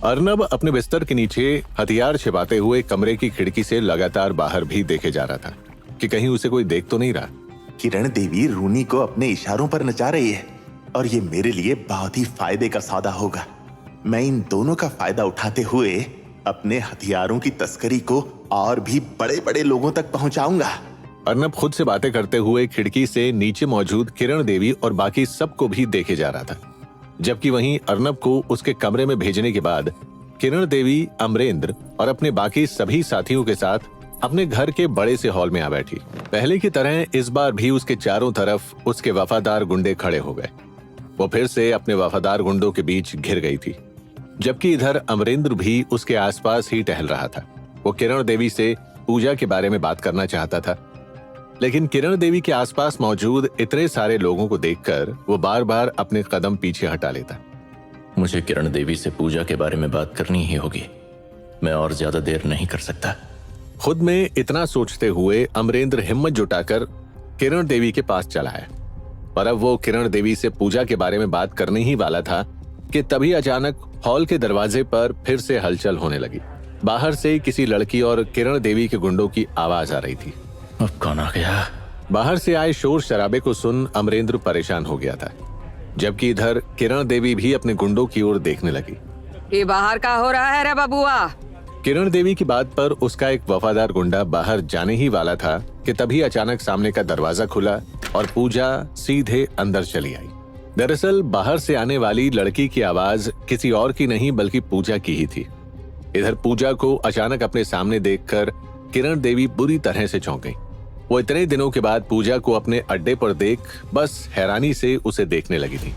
अर्नब अपने बिस्तर के नीचे हथियार छिपाते हुए कमरे की खिड़की से लगातार बाहर भी देखे जा रहा था कि कहीं उसे कोई देख तो नहीं रहा। किरण देवी रूनी को अपने इशारों पर नचा रही है और ये मेरे लिए बहुत ही फायदे का सौदा होगा। मैं इन दोनों का फायदा उठाते हुए अपने हथियारों की तस्करी को और भी बड़े बड़े लोगों तक पहुंचाऊंगा। अर्नब खुद से बातें करते हुए खिड़की से नीचे मौजूद किरण देवी और बाकी सबको भी देखे जा रहा था, जबकि वहीं अर्नब को उसके कमरे में भेजने के बाद किरण देवी, अमरेंद्र और अपने बाकी सभी साथियों के साथ अपने घर के बड़े से हॉल में आ बैठी। पहले की तरह इस बार भी उसके चारों तरफ उसके वफादार गुंडे खड़े हो गए। वो फिर से अपने वफादार गुंडों के बीच घिर गई थी, जबकि इधर अमरेंद्र भी उसके आसपास ही टहल रहा था। वो किरण देवी से पूजा के बारे में बात करना चाहता था, लेकिन किरण देवी के आसपास मौजूद इतने सारे लोगों को देखकर वो बार बार अपने कदम पीछे हटा लेता। मुझे किरण देवी से पूजा के बारे में बात करनी ही होगी। मैं और ज्यादा देर नहीं कर सकता। खुद में इतना सोचते हुए अमरेंद्र हिम्मत जुटाकर किरण देवी के पास चला है, पर अब वो किरण देवी से पूजा के बारे में बात करने ही वाला था कि तभी अचानक हॉल के दरवाजे पर फिर से हलचल होने लगी। बाहर से किसी लड़की और किरण देवी के गुंडों की आवाज आ रही थी। अब कौन आ गया? बाहर से आए शोर शराबे को सुन अमरेंद्र परेशान हो गया था, जबकि इधर किरण देवी भी अपने गुंडों की ओर देखने लगी। ये बाहर का हो रहा है रे बबुआ? किरण देवी की बात पर उसका एक वफादार गुंडा बाहर जाने ही वाला था कि तभी अचानक सामने का दरवाजा खुला और पूजा सीधे अंदर चली आई। दरअसल बाहर से आने वाली लड़की की आवाज किसी और की नहीं बल्कि पूजा की ही थी। इधर पूजा को अचानक अपने सामने देखकर किरण देवी बुरी तरह से चौंक गई। वो इतने दिनों के बाद पूजा को अपने अड्डे पर देख बस हैरानी से उसे देखने लगी थी।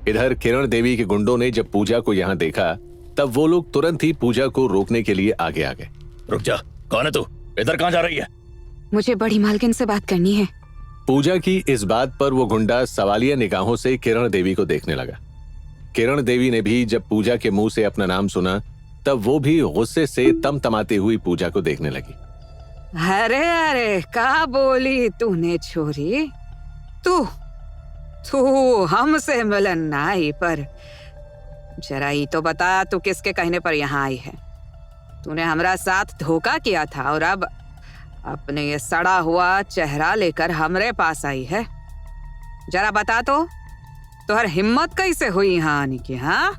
इधर किरण देवी के गुंडों ने जब पूजा को यहाँ देखा तब वो लोग तुरंत ही पूजा को रोकने के लिए आगे आ गए। रुक जा, कौन है तू? इधर कहाँ जा रही है? मुझे बड़ी मालकिन से बात करनी है। पूजा की इस बात पर वो गुंडा सवालिया निगाहों से किरण देवी को देखने लगा। किरण देवी ने भी जब पूजा के मुंह से अपना नाम सुना तब वो भी गुस्से से तमतमाती हुई पूजा को देखने लगी। अरे अरे, क्या बोली तूने छोरी? तू तू हमसे मिलन आई, पर जरा ही तो बता, तू किसके कहने पर यहाँ आई है? तूने हमारा साथ धोखा किया था और अब अपने ये सड़ा हुआ चेहरा लेकर हमरे पास आई है। जरा बता तो, तुहर हिम्मत कैसे हुई यहाँ आने की? हाँ,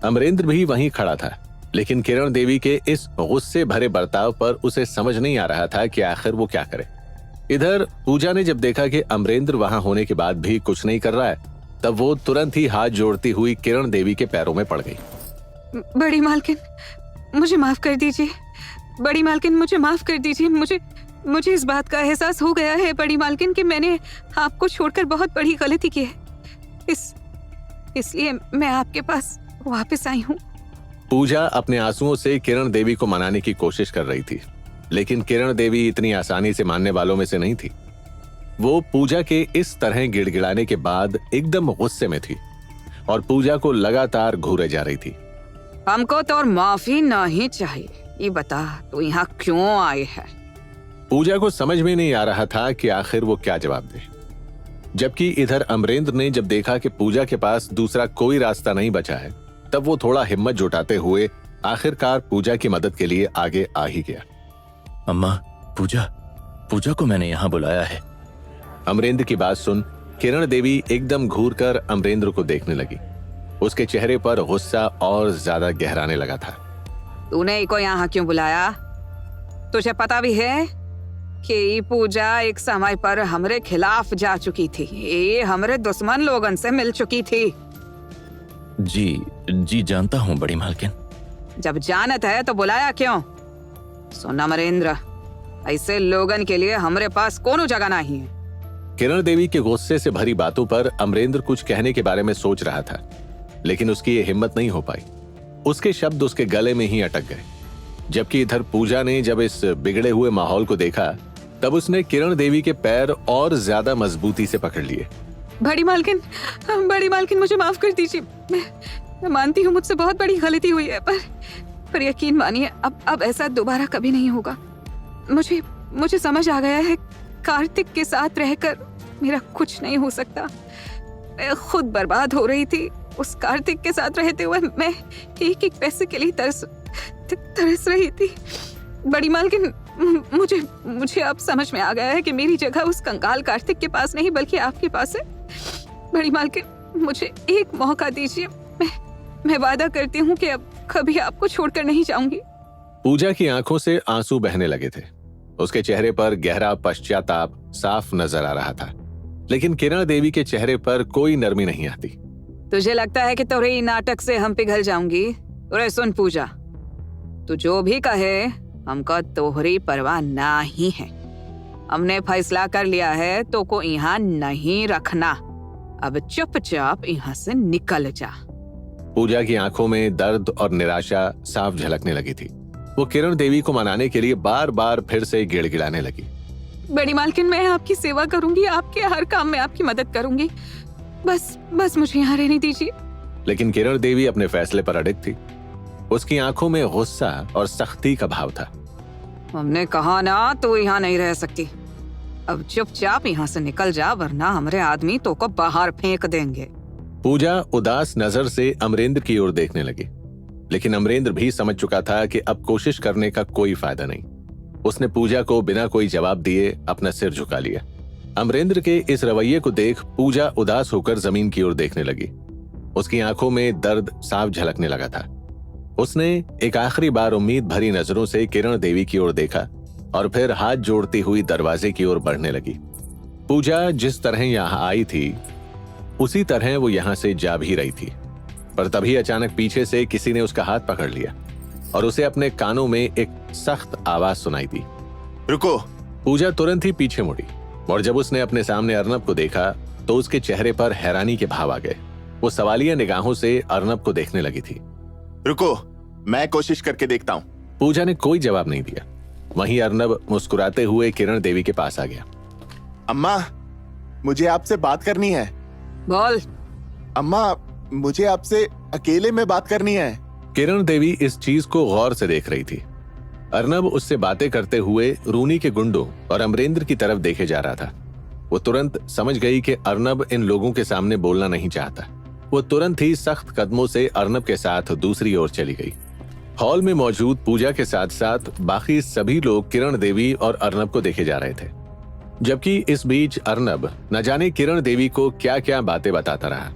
अमरेंद्र भी वहीं खड़ा था, लेकिन किरण देवी के इस गुस्से भरे बर्ताव पर उसे समझ नहीं आ रहा था कि आखिर वो क्या करे। इधर पूजा ने जब देखा कि अमरेंद्र वहां होने के बाद भी कुछ नहीं कर रहा है, तब वो तुरंत ही हाथ जोड़ती हुई किरण देवी के पैरों में पड़ गई। बड़ी मालकिन, मुझे माफ कर दीजिए। बड़ी मालकिन, मुझे माफ कर दीजिए। मुझे इस बात का एहसास हो गया है बड़ी मालकिन कि मैंने आपको छोड़कर बहुत बड़ी गलती की है। इसलिए मैं आपके पास वापस आई हूँ। पूजा अपने आंसुओं से किरण देवी को मनाने की कोशिश कर रही थी, लेकिन किरण देवी इतनी आसानी से मानने वालों में से नहीं थी। वो पूजा के इस तरह गिड़गिड़ाने के बाद एकदम गुस्से में थी और पूजा को लगातार घूरे जा रही थी। हमको तो और माफी नहीं चाहिए। ये बता, तू यहाँ क्यों आई है? पूजा को समझ में नहीं आ रहा था कि आखिर वो क्या जवाब दे, जबकि इधर अमरेंद्र ने जब देखा कि पूजा के पास दूसरा कोई रास्ता नहीं बचा है, तब वो थोड़ा हिम्मत जुटाते हुए आखिरकार पूजा की मदद के लिए आगे आ ही गया। अम्मा, पूजा को मैंने यहाँ बुलाया है। अमरेंद्र की बात सुन किरण देवी एकदम घूरकर अमरेंद्र को देखने लगी। उसके चेहरे पर गुस्सा और ज्यादा गहराने लगा था। तूने इको यहाँ क्यों बुलाया? तुझे पता भी है कि ये पूजा एक समय पर हमरे खिलाफ जा चुकी थी। ये हमरे दुश्मन लोगन से मिल चुकी थी। जी जानता हूँ बड़ी मालकिन। जब जानत है तो बुलाया क्यों? सुन अमरेंद्र, ऐसे लोगन के लिए हमरे पास कोनो जगह नहीं है। किरण देवी के गुस्से से भरी बातों पर अमरेंद्र कुछ कहने के बारे में सोच रहा था, लेकिन उसकी ये हिम्मत नहीं हो पाई। उसके शब्द उसके गले में ही अटक गए। जबकि इधर पूजा ने जब इस बिगड़े हुए माहौल को देखा तब उसने किरण देवी के पैर और ज्यादा मजबूती से पकड़ लिए। बड़ी मालकिन, मुझे माफ कर दीजिए। मैं मानती हूँ मुझसे बहुत बड़ी गलती हुई है, पर यकीन मानिए अब ऐसा दोबारा कभी नहीं होगा। मुझे समझ आ गया है, कार्तिक के साथ रहकर मेरा कुछ नहीं हो सकता। मैं खुद बर्बाद हो रही थी उस कार्तिक के साथ रहते हुए मैं एक एक पैसे के लिए तरस रही थी। बड़ी मालकिन, मुझे अब समझ में आ गया है कि मेरी जगह उस कंकाल कार्तिक के पास नहीं बल्कि आपके पास है। बड़ी मालकिन, मुझे एक मौका दीजिए। मैं वादा करती हूँ कि अब कभी आपको छोड़कर नहीं जाऊंगी। पूजा की आंखों से आंसू बहने लगे थे। उसके चेहरे पर गहरा पश्चाताप साफ नजर आ रहा था, लेकिन किरण देवी के चेहरे पर कोई नरमी नहीं आती। तुझे लगता है कि तोरे नाटक से हम पिघल जाऊंगी? अरे सुन पूजा, तू जो भी कहे, हमको तोहरी परवाह ना ही है। हमने फैसला कर लिया है तो को यहाँ नहीं रखना। अब चुपचाप यहाँ से निकल जा। पूजा की आंखों में दर्द और निराशा साफ झलकने लगी थी। वो किरण देवी को मनाने के लिए बार बार फिर से गिड़गिड़ाने लगी। बड़ी मालकिन, मैं आपकी सेवा करूंगी, आपके हर काम में आपकी मदद करूंगी। बस मुझे यहाँ रहने दीजिए। लेकिन किरण देवी अपने फैसले पर अडिग थी। उसकी आंखों में गुस्सा और सख्ती का भाव था। हमने कहा ना तू यहाँ नहीं रह सकती। अब चुपचाप यहाँ से निकल जा, वरना हमारे आदमी तो को बाहर फेंक देंगे। पूजा उदास नजर से अमरेंद्र की ओर देखने लगी, लेकिन अमरेंद्र भी समझ चुका था कि अब कोशिश करने का कोई फायदा नहीं। उसने पूजा को बिना कोई जवाब दिए अपना सिर झुका लिया। अमरेंद्र के इस रवैये को देख पूजा उदास होकर जमीन की ओर देखने लगी। उसकी आंखों में दर्द साफ झलकने लगा था। उसने एक आखिरी बार उम्मीद भरी नजरों से किरण देवी की ओर देखा और फिर हाथ जोड़ती हुई दरवाजे की ओर बढ़ने लगी। पूजा जिस तरह यहाँ आई थी उसी तरह वो यहाँ से जा भी रही थी, पर तभी अचानक पीछे से किसी ने उसका हाथ पकड़ लिया और उसे अपने कानों में एक सख्त आवाज सुनाई दी। रुको। पूजा तुरंत ही पीछे मुड़ी और जब उसने अपने सामने अर्नब को देखा तो उसके चेहरे पर हैरानी के भाव आ गए। वो सवालिया निगाहों से अर्नब को देखने लगी थी। रुको, मैं कोशिश करके देखता हूँ। पूजा ने कोई जवाब नहीं दिया। वहीं अर्नब मुस्कुराते हुए किरण देवी के पास आ गया। अम्मा, मुझे आपसे बात करनी है। बोल। अम्मा, मुझे आपसे अकेले में बात करनी है। किरण देवी इस चीज को गौर से देख रही थी। अर्नब उससे बातें करते हुए रूनी के गुंडों और अमरेंद्र की तरफ देखे जा रहा था। वो तुरंत समझ गई कि अर्नब इन लोगों के सामने बोलना नहीं चाहता। वो तुरंत ही सख्त कदमों से अर्नब के साथ दूसरी ओर चली गई। हॉल में मौजूद पूजा के साथ साथ बाकी सभी लोग किरण देवी और अर्नब को देखे जा रहे थे, जबकि इस बीच अर्नब न जाने किरण देवी को क्या क्या बातें बताता रहा।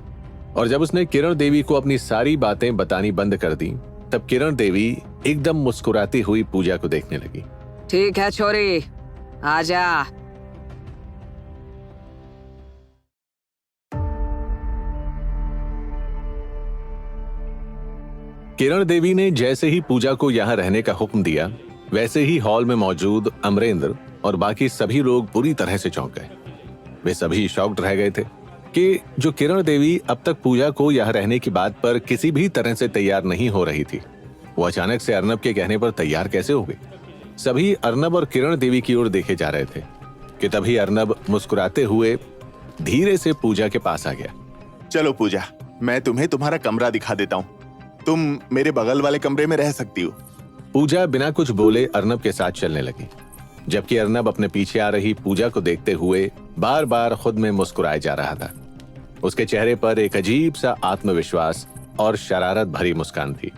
और जब उसने किरण देवी को अपनी सारी बातें बतानी बंद कर दी, तब किरण देवी एकदम मुस्कुराती हुई पूजा को देखने लगी। ठीक है छोरी, आजा। किरण देवी ने जैसे ही पूजा को यहाँ रहने का हुक्म दिया, वैसे ही हॉल में मौजूद अमरेंद्र और बाकी सभी लोग पूरी तरह से चौंक गए। वे सभी शॉक्ड रह गए थे कि जो किरण देवी अब तक पूजा को यहाँ रहने की बात पर किसी भी तरह से तैयार नहीं हो रही थी, वो अचानक से अर्नब के कहने पर तैयार कैसे हो गई। सभी अर्नब और किरण देवी की ओर देखे जा रहे थे कि तभी अर्नब मुस्कुराते हुए धीरे से पूजा के पास आ गया। चलो पूजा, मैं तुम्हें तुम्हारा कमरा दिखा देता हूँ। तुम मेरे बगल वाले कमरे में रह सकती हो। पूजा बिना कुछ बोले अर्नब के साथ चलने लगी, जबकि अर्नब अपने पीछे आ रही पूजा को देखते हुए बार बार खुद में मुस्कुराए जा रहा था। उसके चेहरे पर एक अजीब सा आत्मविश्वास और शरारत भरी मुस्कान थी।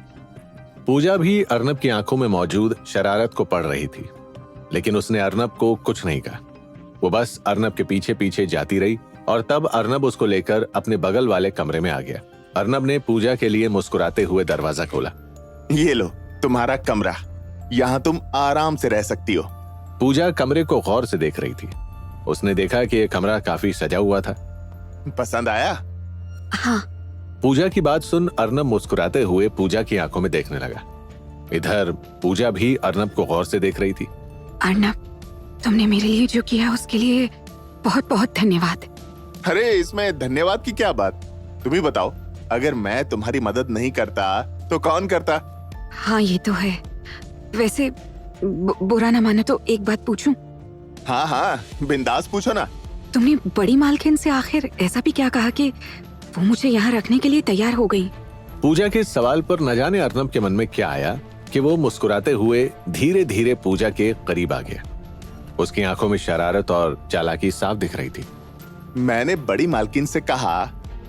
पूजा भी अर्नब की आंखों में मौजूद शरारत को पढ़ रही थी, लेकिन उसने अर्नब को कुछ नहीं कहा। वो बस अर्नब के पीछे पीछे जाती रही और तब अर्नब उसको लेकर अपने बगल वाले कमरे में आ गया। अर्नब ने पूजा के लिए मुस्कुराते हुए दरवाजा खोला। ये लो तुम्हारा कमरा, यहाँ तुम आराम से रह सकती हो। पूजा कमरे को गौर से देख रही थी। उसने देखा कि यह कमरा काफी सजा हुआ था। पसंद आया? हाँ। पूजा की बात सुन अर्नब मुस्कुराते हुए पूजा की आंखों में देखने लगा। इधर पूजा भी अर्नब को गौर से देख रही थी। अर्नब, तुमने मेरे लिए जो किया उसके लिए बहुत बहुत धन्यवाद। अरे इसमें धन्यवाद की क्या बात, तुम ही बताओ, अगर मैं तुम्हारी मदद नहीं करता तो कौन करता? हाँ ये तो है। वैसे बुरा ना मानो तो एक बात पूछूं? हाँ हाँ, बिंदास पूछो ना। तुमने बड़ी मालकिन से आखिर ऐसा भी क्या कहा कि वो मुझे यहाँ रखने के लिए तैयार हो गई? पूजा के सवाल पर न जाने अर्नब के मन में क्या आया कि वो मुस्कुराते हुए धीरे धीरे पूजा के करीब आ गया। उसकी आंखों में शरारत और चालाकी साफ दिख रही थी। मैंने बड़ी मालकिन से कहा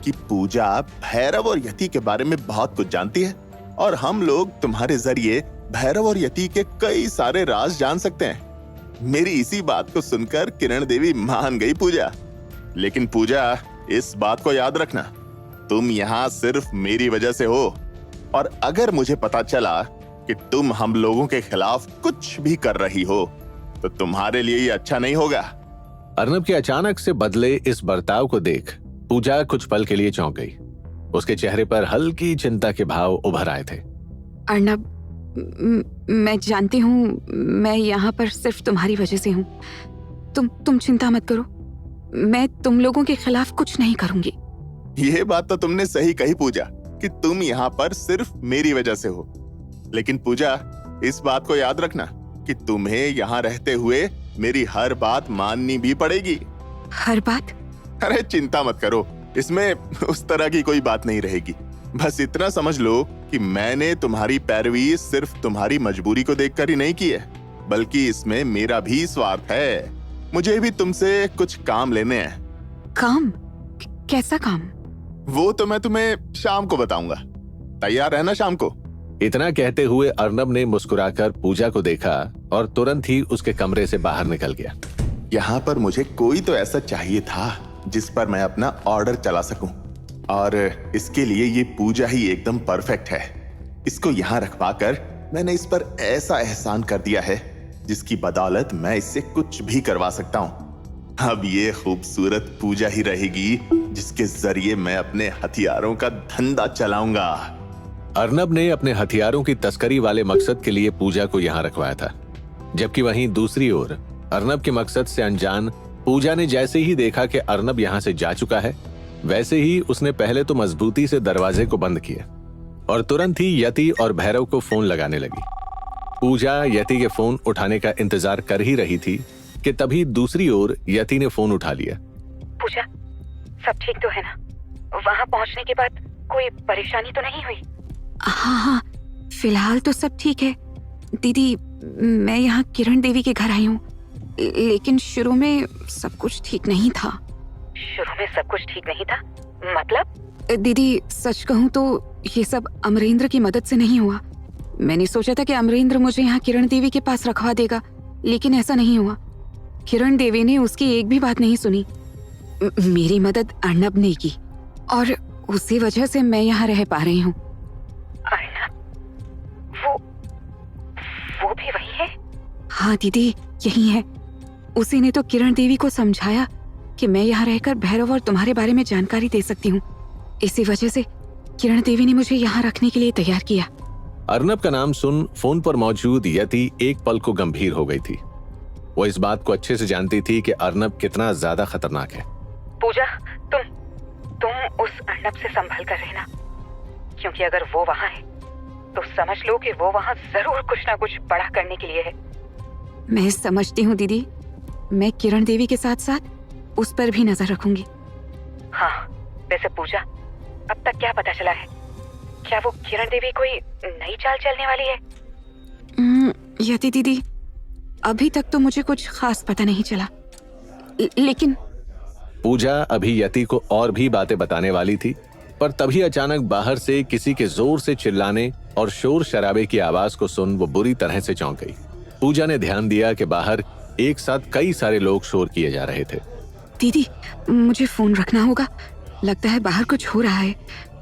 कि पूजा भैरव और यति के बारे में बहुत कुछ जानती है और हम लोग तुम्हारे जरिए भैरव और यति के कई सारे राज जान सकते हैं। मेरी इसी बात को सुनकर किरण देवी मान गई पूजा। लेकिन पूजा, इस बात को याद रखना, तुम यहाँ सिर्फ मेरी वजह से हो और अगर मुझे पता चला कि तुम हम लोगों के खिलाफ कुछ भी कर रही हो तो तुम्हारे लिए ये अच्छा नहीं होगा। अर्नब के अचानक से बदले इस बर्ताव को देख पूजा कुछ पल के लिए चौंक गई। उसके चेहरे पर हल्की चिंता के भाव उभर आए थे। अर्नब, मैं जानती हूँ मैं यहाँ पर सिर्फ तुम्हारी वजह से हूँ। तुम चिंता मत करो, मैं तुम लोगों के खिलाफ कुछ नहीं करूंगी। ये बात तो तुमने सही कही पूजा कि तुम यहाँ पर सिर्फ मेरी वजह से हो। लेकिन पूजा, इस बात को याद रखना कि तुम्हें यहाँ रहते हुए मेरी हर बात माननी भी पड़ेगी। हर बात? अरे चिंता मत करो, इसमें उस तरह की कोई बात नहीं रहेगी। बस इतना समझ लो कि मैंने तुम्हारी पैरवी सिर्फ तुम्हारी मजबूरी को देखकर ही नहीं की है, बल्कि इसमें मेरा भी स्वार्थ है। मुझे भी तुमसे कुछ काम लेने हैं। काम? कैसा काम? वो तो मैं तुम्हें शाम को बताऊंगा। तैयार रहना शाम को। इतना कहते हुए अर्नब ने मुस्कुराकर पूजा को देखा और तुरंत ही उसके कमरे से बाहर निकल गया। यहाँ पर मुझे कोई तो ऐसा चाहिए था जिस पर मैं अपना ऑर्डर चला सकूं, और इसके लिए ये पूजा ही एकदम परफेक्ट है। इसको यहाँ रखवाकर मैंने इस पर ऐसा एहसान कर दिया है जिसकी बदौलत मैं इससे कुछ भी करवा सकता हूँ। अब ये खूबसूरत पूजा ही रहेगी जिसके जरिए मैं अपने हथियारों का धंधा चलाऊंगा। अर्नब ने अपने हथियारों की तस्करी वाले मकसद के लिए पूजा को यहाँ रखवाया था, जबकि वहीं दूसरी ओर अर्नब के मकसद से अनजान पूजा ने जैसे ही देखा कि अर्नब यहाँ से जा चुका है, वैसे ही उसने पहले तो मजबूती से दरवाजे को बंद किया और तुरंत ही यति और भैरव को फोन लगाने लगी। पूजा यति के फोन उठाने का इंतजार कर ही रही थी कि तभी दूसरी ओर यति ने फोन उठा लिया। पूजा, सब ठीक तो है ना? वहाँ पहुँचने के बाद कोई परेशानी तो नहीं हुई? हाँ, फिलहाल तो सब ठीक है दीदी। मैं यहाँ किरण देवी के घर आई हूँ, लेकिन शुरू में सब कुछ ठीक नहीं था। शुरू में सब कुछ ठीक नहीं था मतलब? दीदी, सच कहूँ तो ये सब अमरेंद्र की मदद से नहीं हुआ। मैंने सोचा था कि अमरेंद्र मुझे यहाँ किरण देवी के पास रखवा देगा, लेकिन ऐसा नहीं हुआ। किरण देवी ने उसकी एक भी बात नहीं सुनी। मेरी मदद अर्नब ने की और उसी वजह से मैं यहाँ रह पा रही हूँ। अर्नब? वो भी वही है? हाँ दीदी, यही है। उसी ने तो किरण देवी को समझाया कि मैं यहाँ रहकर भैरव और तुम्हारे बारे में जानकारी दे सकती हूँ। इसी वजह से किरण देवी ने मुझे यहाँ रखने के लिए तैयार किया। अर्नब का नाम सुन फोन पर मौजूद यति एक पल को गंभीर हो गई थी। वो इस बात को अच्छे से जानती थी कि अर्नब कितना ज्यादा खतरनाक है। पूजा, तुम उस अर्नब से संभल कर रहना, क्योंकि अगर वो वहाँ है तो समझ लो कि वो वहाँ जरूर कुछ ना कुछ बड़ा करने के लिए है। मैं समझती हूँ दीदी, मैं किरण देवी के साथ साथ उस पर भी नजर रखूंगी। हाँ, वैसे पूजा, अब तक क्या पता चला है? क्या वो किरण देवी कोई नई चाल चलने वाली है? यति दीदी, अभी तक तो मुझे कुछ खास पता नहीं चला, लेकिन पूजा अभी यति को और भी बातें बताने वाली थी, पर तभी अचानक बाहर से किसी के जोर से चिल्लाने और शोर शराबे की आवाज को सुन वो बुरी तरह से चौंक गई। पूजा ने ध्यान दिया कि बाहर एक साथ कई सारे लोग शोर किए जा रहे थे। दीदी, मुझे फोन रखना होगा, लगता है बाहर कुछ हो रहा है।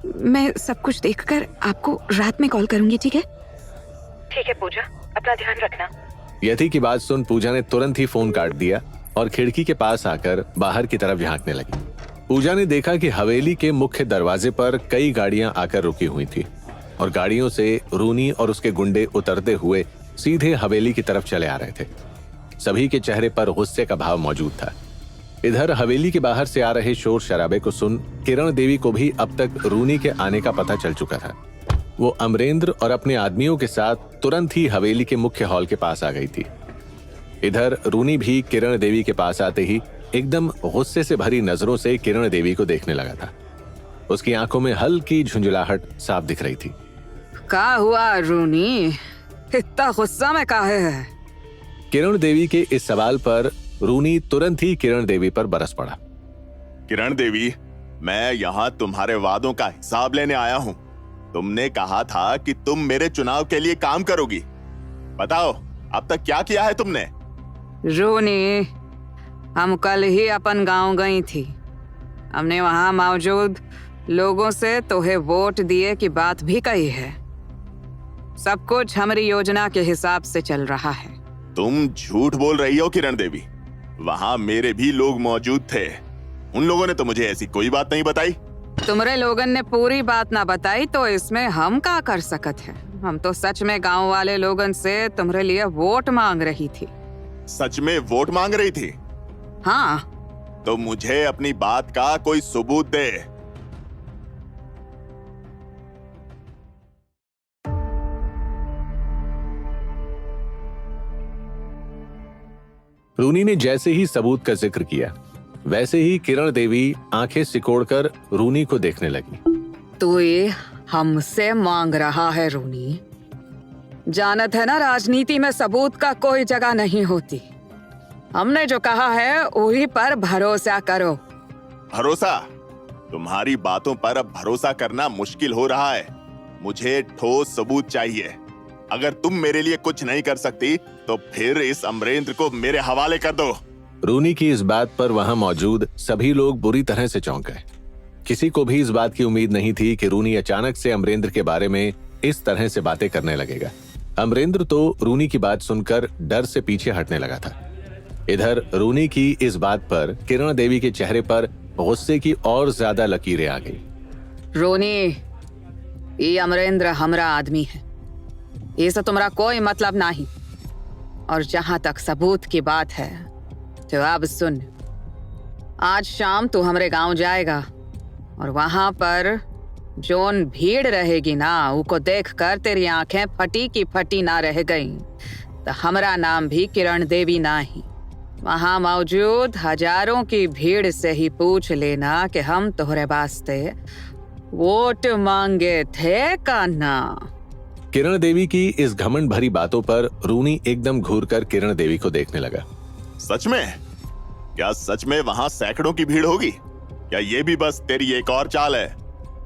मैं सब कुछ देखकर आपको रात में कॉल करूंगी, ठीक है? ठीक है पूजा, अपना ध्यान रखना। यति की बात सुन पूजा ने तुरंत ही फोन काट दिया और खिड़की के पास आकर बाहर की तरफ झांकने लगी। पूजा ने देखा कि हवेली के मुख्य दरवाजे पर कई गाड़ियां आकर रुकी हुई थी और गाड़ियों से रूनी और उसके गुंडे उतरते हुए सीधे हवेली की तरफ चले आ रहे थे। सभी के चेहरे पर गुस्से का भाव मौजूद था। इधर हवेली के बाहर से आ रहे शोर शराबे को सुन किरण देवी को भी अब तक रूनी के आने का पता चल चुका था। वो अमरेंद्र और अपने आदमियों के साथ तुरंत ही हवेली के मुख्य हॉल के पास आ गई थी। इधर रूनी भी किरण देवी के पास आते ही एकदम गुस्से से भरी नजरों से किरण देवी को देखने लगा था। उसकी आंखों में हल्की झुंझुलाहट साफ दिख रही थी। क्या हुआ रूनी, इतना गुस्सा में काहे है? किरण देवी के इस सवाल पर रूनी तुरंत ही किरण देवी पर बरस पड़ा। किरण देवी, मैं यहाँ तुम्हारे वादों का हिसाब लेने आया हूँ। तुमने कहा था कि तुम मेरे चुनाव के लिए काम करोगी। बताओ अब तक क्या किया है तुमने? रूनी, हम कल ही अपन गांव गई थी। हमने वहां मौजूद लोगों से तोहे वोट दिए की बात भी कही है। सब कुछ हमारी योजना के हिसाब से चल रहा है। तुम झूठ बोल रही हो किरण देवी। वहां मेरे भी लोग मौजूद थे। उन लोगों ने तो मुझे ऐसी कोई बात नहीं बताई। तुमरे लोगन ने पूरी बात ना बताई तो इसमें हम क्या कर सकत है। हम तो सच में गांव वाले लोगन से तुम्हारे लिए वोट मांग रही थी। सच में वोट मांग रही थी? हाँ। तो मुझे अपनी बात का कोई सबूत दे। रूनी ने जैसे ही सबूत का जिक्र किया वैसे ही किरण देवी आंखें सिकोड़कर रूनी को देखने लगी। तू ये हमसे मांग रहा है रूनी? जानत है ना, राजनीति में सबूत का कोई जगह नहीं होती। हमने जो कहा है वही पर भरोसा करो। भरोसा? तुम्हारी बातों पर अब भरोसा करना मुश्किल हो रहा है। मुझे ठोस सबूत चाहिए। अगर तुम मेरे लिए कुछ नहीं कर सकती तो फिर इस अमरेंद्र को मेरे हवाले कर दो। रूनी की इस बात पर वहां मौजूद सभी लोग बुरी तरह से चौंक गए। किसी को भी इस बात की उम्मीद नहीं थी कि रूनी अचानक से अमरेंद्र के बारे में इस तरह से बातें करने लगेगा। अमरेंद्र तो रूनी की बात सुनकर डर से पीछे हटने लगा था। इधर रूनी की इस बात पर किरण देवी के चेहरे पर गुस्से की और ज्यादा लकीरें आ गई। रूनी, ये अमरेंद्र हमरा आदमी है, इससे तुम्हारा कोई मतलब नहीं। और जहां तक सबूत की बात है तो अब सुन, आज शाम तू हमरे गांव जाएगा और वहां पर जोन भीड़ रहेगी ना, उको देखकर तेरी आंखें फटी की फटी ना रह गई। तो हमरा नाम भी किरण देवी ना ही। वहां मौजूद हजारों की भीड़ से ही पूछ लेना कि हम तोहरे वास्ते वोट मांगे थे का ना। किरण देवी की इस घमंड भरी बातों पर रूनी एकदम घूरकर किरण देवी को देखने लगा। सच में? क्या सच में वहां सैकड़ों की भीड़ होगी? क्या ये भी बस तेरी एक और चाल है?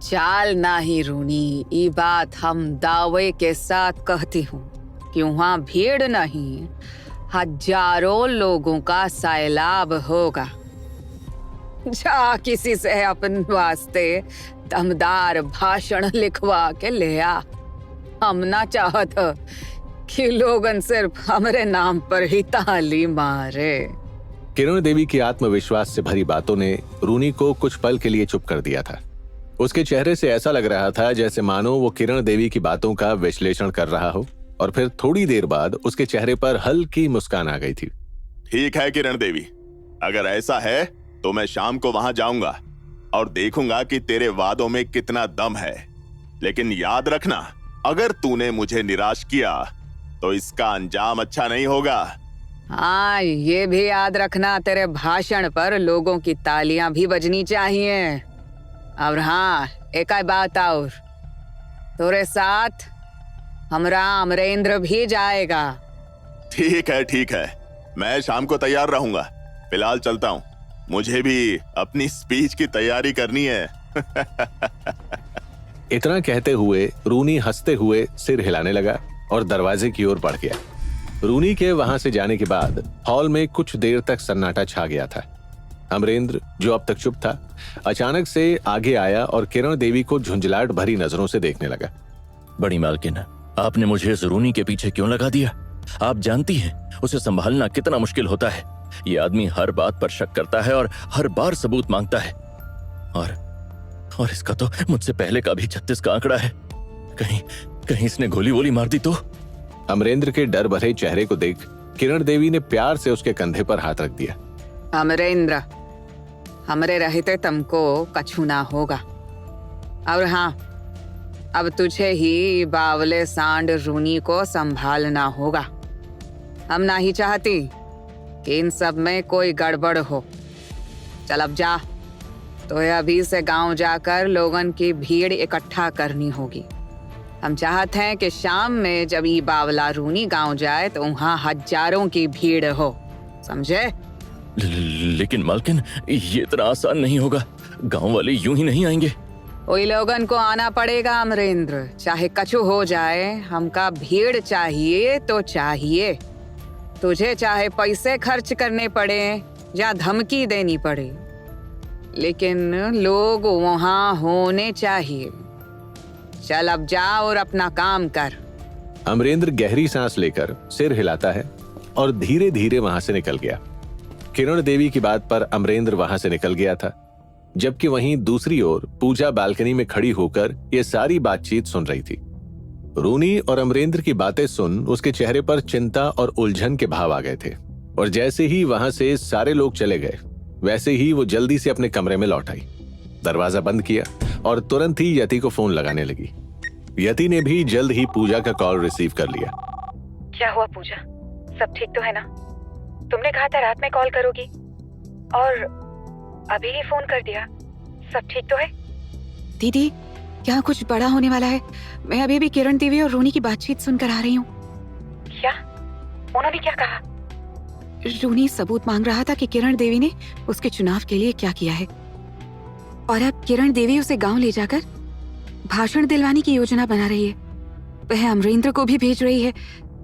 चाल नहीं रूनी, ये बात हम दावे के साथ कहती हूँ कि वहाँ भीड़ नहीं, हजारों लोगों का सैलाब होगा। जा किसी से अपन वास्ते दमदार भाषण लिखवा के ले आ। हम ना चाहत कि लोगन सिर्फ हमरे नाम पर ही ताली मारे। किरण देवी की आत्मविश्वास से भरी बातों ने रूनी को कुछ पल के लिए चुप कर दिया था। उसके चेहरे से ऐसा लग रहा था जैसे मानो वो किरण देवी की बातों का विश्लेषण कर रहा हो, और फिर थोड़ी देर बाद उसके चेहरे पर हल्की मुस्कान आ गई थी। ठीक है किरण देवी, अगर ऐसा है तो मैं शाम को वहां जाऊंगा और देखूंगा कि तेरे वादों में कितना दम है। लेकिन याद रखना, अगर तूने मुझे निराश किया तो इसका अंजाम अच्छा नहीं होगा। हाँ, ये भी याद रखना, तेरे भाषण पर लोगों की तालियां भी बजनी चाहिए। और हाँ, एक बात और, तेरे साथ हमरा अमरेंद्र भी जाएगा। ठीक है, मैं शाम को तैयार रहूंगा। फिलहाल चलता हूँ, मुझे भी अपनी स्पीच की तैयारी करनी है। इतना कहते हुए रूनी हंसते हुए सिर हिलाने लगा और दरवाजे की ओर बढ़ गया। रूनी के वहां से जाने के बाद हॉल में कुछ देर तक सन्नाटा छा गया था। अमरेंद्र, जो अब तक चुप था, अचानक से आगे आया और किरण देवी को झुंझलाहट भरी नजरों से देखने लगा। बड़ी मालकिन, आपने मुझे इस रूनी के पीछे क्यों लगा दिया? आप जानती हैं उसे संभालना कितना मुश्किल होता है। ये आदमी हर बात पर शक करता है और हर बार सबूत मांगता है। और इसका तो मुझसे पहले का भी 36 का आंकड़ा है। कहीं इसने गोली वोली मार दी तो? अमरेंद्र के डर भरे चेहरे को देख किरण देवी ने प्यार से उसके कंधे पर हाथ रख दिया। अमरेंद्र, हमरे रहते तुमको कछु ना होगा। और हाँ, अब तुझे ही बावले सांड रूनी को संभालना होगा। हम ना ही चाहती कि इन सब में कोई गड़बड़ हो। चल अब जा, तो अभी से गांव जाकर लोगन की भीड़ इकट्ठा करनी होगी। हम चाहते हैं कि शाम में जब ये बावला रूनी गांव जाए तो वहाँ हजारों की भीड़ हो, समझे? लेकिन मालकिन, ये इतना आसान नहीं होगा। गांव वाले यूं ही नहीं आएंगे। वही लोगन को आना पड़ेगा अमरेंद्र, चाहे कछु हो जाए। हमका भीड़ चाहिए तो चाहिए। तुझे चाहे पैसे खर्च करने पड़े या धमकी देनी पड़े, लेकिन लोग वहां होने चाहिए। चल अब जा और अपना काम कर। अमरेंद्र गहरी सांस लेकर सिर हिलाता है और धीरे धीरे वहां से निकल गया। किरण देवी की बात पर अमरेंद्र वहां से निकल गया था, जबकि वहीं दूसरी ओर पूजा बालकनी में खड़ी होकर ये सारी बातचीत सुन रही थी। रूनी और अमरेंद्र की बातें सुन उसके चेहरे पर चिंता और उलझन के भाव आ गए थे, और जैसे ही वहां से सारे लोग चले गए वैसे ही वो जल्दी से अपने कमरे में लौट आई, दरवाजा बंद किया और तुरंत ही यति को फोन लगाने लगी। यति ने भी जल्द ही पूजा का कॉल रिसीव कर लिया। क्या हुआ पूजा, सब ठीक तो है ना? तुमने कहा था रात में कॉल करोगी और अभी ही फोन कर दिया। सब ठीक तो है? दीदी, क्या कुछ बड़ा होने वाला है? मैं अभी भी किरण देवी और रोनी की बातचीत सुनकर आ रही हूँ। क्या? उन्होंने क्या कहा? रोनी सबूत मांग रहा था कि किरण देवी ने उसके चुनाव के लिए क्या किया है, और अब किरण देवी उसे गांव ले जाकर भाषण दिलवाने की योजना बना रही है। वह अमरेंद्र को भी भेज रही है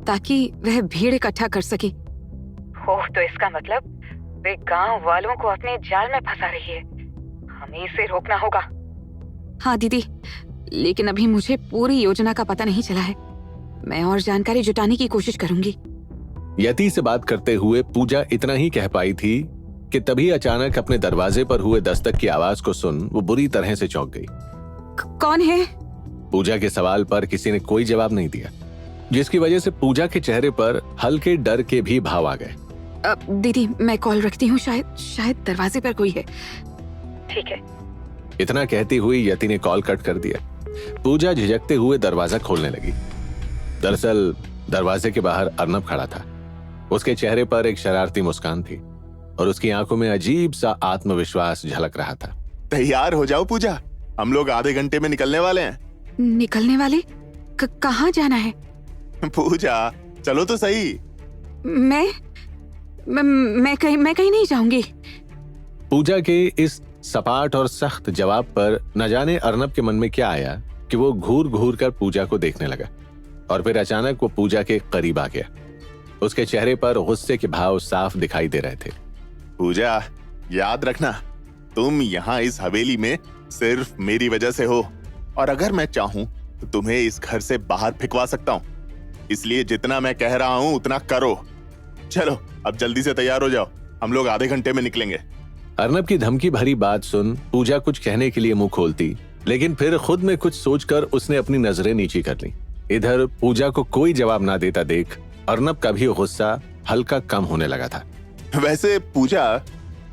ताकि वह भीड़ इकट्ठा कर सके। ओह, तो इसका मतलब वे गांव वालों को अपने जाल में फंसा रही है। हमें इसे रोकना होगा। हाँ दीदी, लेकिन अभी मुझे पूरी योजना का पता नहीं चला है। मैं और जानकारी जुटाने की कोशिश करूंगी। यति से बात करते हुए पूजा इतना ही कह पाई थी कि तभी अचानक अपने दरवाजे पर हुए दस्तक की आवाज को सुन वो बुरी तरह से चौंक गई। कौन है? पूजा के सवाल पर किसी ने कोई जवाब नहीं दिया, जिसकी वजह से पूजा के चेहरे पर हल्के डर के भी भाव आ गए। दीदी, मैं कॉल रखती हूँ, शायद दरवाजे पर कोई है। ठीक है। इतना कहती हुई यति ने कॉल कट कर दिया। पूजा झिझकते हुए दरवाजा खोलने लगी। दरअसल दरवाजे के बाहर अर्नब खड़ा था। उसके चेहरे पर एक शरारती मुस्कान थी और उसकी आंखों में अजीब सा आत्मविश्वास झलक रहा था। तैयार हो जाओ पूजा, हम लोग आधे घंटे में निकलने वाले हैं। निकलने वाले? कहाँ जाना है? पूजा चलो तो सही। मैं कहीं नहीं जाऊंगी। पूजा के इस सपाट और सख्त जवाब पर न जाने अर्नब के मन में क्या आया कि वो घूर घूर कर पूजा को देखने लगा, और फिर अचानक वो पूजा के करीब आ गया। उसके चेहरे पर गुस्से के भाव साफ दिखाई दे रहे थे। पूजा, याद रखना, तुम यहाँ इस हवेली में सिर्फ मेरी वजह से हो, और अगर मैं चाहूं तो तुम्हें इस घर से बाहर फेंकवा सकता हूँ। इसलिए जितना मैं कह रहा हूँ उतना करो। चलो अब जल्दी से तैयार हो जाओ, हम लोग आधे घंटे में निकलेंगे। अर्नब की धमकी भरी बात सुन पूजा कुछ कहने के लिए मुंह खोलती, लेकिन फिर खुद में कुछ सोचकर उसने अपनी नजरें नीची कर ली। इधर पूजा को कोई जवाब ना देता देख अर्नब का भी गुस्सा हल्का कम होने लगा था। वैसे पूजा,